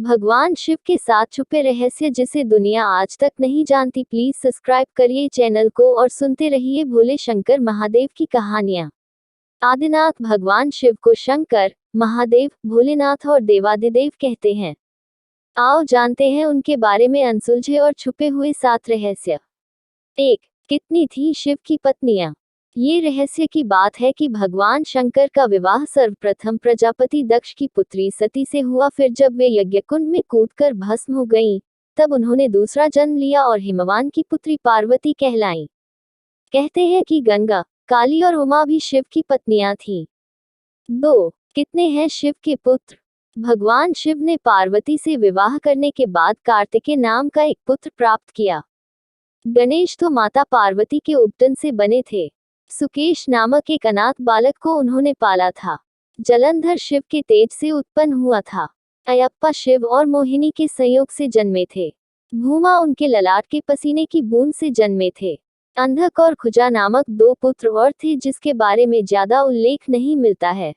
भगवान शिव के साथ छुपे रहस्य जिसे दुनिया आज तक नहीं जानती। प्लीज सब्सक्राइब करिए चैनल को और सुनते रहिए भोले शंकर महादेव की कहानियां। आदिनाथ भगवान शिव को शंकर, महादेव, भोलेनाथ और देवादिदेव कहते हैं। आओ जानते हैं उनके बारे में अनसुलझे और छुपे हुए 7 रहस्य। 1. कितनी थी शिव की पत्नियां? ये रहस्य की बात है कि भगवान शंकर का विवाह सर्वप्रथम प्रजापति दक्ष की पुत्री सती से हुआ। फिर जब वे यज्ञकुंड में कूदकर भस्म हो गईं, तब उन्होंने दूसरा जन्म लिया और हिमवान की पुत्री पार्वती कहलाईं। कहते हैं कि गंगा, काली और उमा भी शिव की पत्नियां थीं। 2. कितने हैं शिव के पुत्र? भगवान शिव ने पार्वती से विवाह करने के बाद कार्तिकेय नाम का एक पुत्र प्राप्त किया। गणेश तो माता पार्वती के उपटन से बने थे। सुकेश नामक एक अनाथ बालक को उन्होंने पाला था। जलंधर शिव के तेज से उत्पन्न हुआ था। अयप्पा शिव और मोहिनी के संयोग से जन्मे थे। भूमा उनके ललाट के पसीने की बूंद से जन्मे थे। अंधक और खुजा नामक 2 पुत्र और थे जिसके बारे में ज्यादा उल्लेख नहीं मिलता है।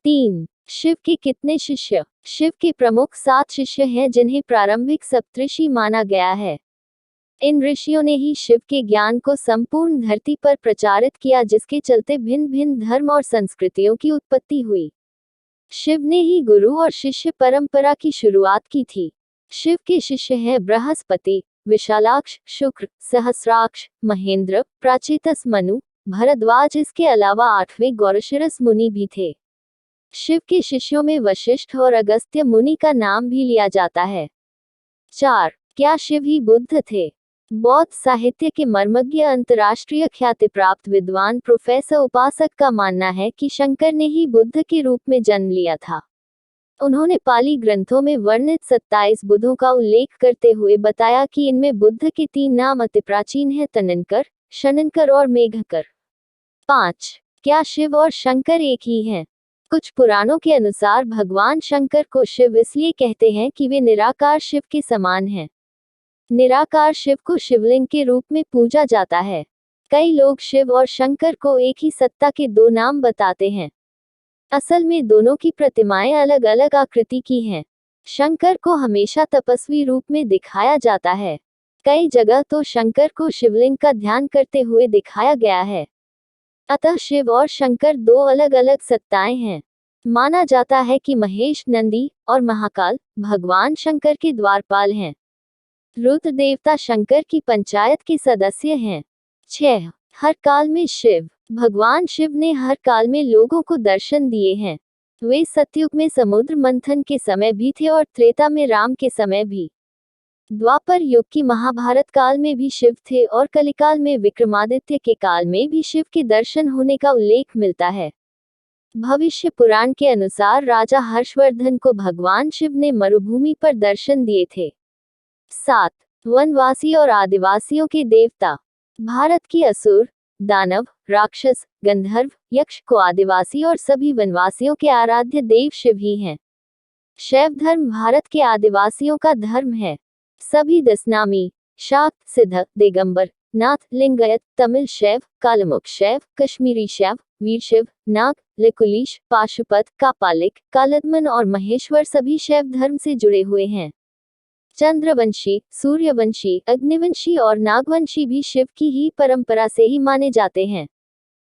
3. शिव के कितने शिष्य? शिव के प्रमुख 7 शिष्य हैं जिन्हें प्रारंभिक सप्तऋषि माना गया है। इन ऋषियों ने ही शिव के ज्ञान को संपूर्ण धरती पर प्रचारित किया, जिसके चलते भिन्न भिन्न धर्म और संस्कृतियों की उत्पत्ति हुई। शिव ने ही गुरु और शिष्य परंपरा की शुरुआत की थी। शिव के शिष्य हैं बृहस्पति, विशालाक्ष, शुक्र, सहस्राक्ष, महेंद्र, प्राचेतस मनु, भरद्वाज। इसके अलावा 8वें गौरशिरस मुनि भी थे। शिव के शिष्यों में वशिष्ठ और अगस्त्य मुनि का नाम भी लिया जाता है। 4. क्या शिव ही बुद्ध थे? बौद्ध साहित्य के मर्मज्ञ अंतर्राष्ट्रीय ख्याति प्राप्त विद्वान प्रोफेसर उपासक का मानना है कि शंकर ने ही बुद्ध के रूप में जन्म लिया था। उन्होंने पाली ग्रंथों में वर्णित 27 बुद्धों का उल्लेख करते हुए बताया कि इनमें बुद्ध के 3 नाम अति प्राचीन हैं: तननकर, शननकर और मेघकर। 5. क्या शिव और शंकर एक ही हैं? कुछ पुराणों के अनुसार भगवान शंकर को शिव इसलिए कहते हैं कि वे निराकार शिव के समान हैं। निराकार शिव को शिवलिंग के रूप में पूजा जाता है। कई लोग शिव और शंकर को एक ही सत्ता के 2 नाम बताते हैं। असल में दोनों की प्रतिमाएं अलग अलग आकृति की हैं। शंकर को हमेशा तपस्वी रूप में दिखाया जाता है। कई जगह तो शंकर को शिवलिंग का ध्यान करते हुए दिखाया गया है। अतः शिव और शंकर 2 अलग अलग सत्ताएं हैं। माना जाता है कि महेश, नंदी और महाकाल भगवान शंकर के द्वारपाल हैं। रुद्र देवता शंकर की पंचायत के सदस्य हैं। 6. हर काल में शिव? भगवान शिव ने हर काल में लोगों को दर्शन दिए हैं। वे सतयुग में समुद्र मंथन के समय भी थे और त्रेता में राम के समय भी। द्वापर युग की महाभारत काल में भी शिव थे और कलिकाल में विक्रमादित्य के काल में भी शिव के दर्शन होने का उल्लेख मिलता है। भविष्य पुराण के अनुसार राजा हर्षवर्धन को भगवान शिव ने मरुभूमि पर दर्शन दिए थे। 7. वनवासी और आदिवासियों के देवता? भारत की असुर, दानव, राक्षस, गंधर्व, यक्ष को आदिवासी और सभी वनवासियों के आराध्य देव शिव ही हैं। शैव धर्म भारत के आदिवासियों का धर्म है। सभी दशनामी, शाक्त, सिद्ध, दिगंबर, नाथ, लिंगायत, तमिल शैव, कालमुख शैव, कश्मीरी शैव, वीरशिव, नाग, लिकुलीश, पाशुपत, कापालिक, कालदमन और महेश्वर सभी शैव धर्म से जुड़े हुए हैं। चंद्रवंशी, सूर्यवंशी, अग्निवंशी और नागवंशी भी शिव की ही परंपरा से ही माने जाते हैं।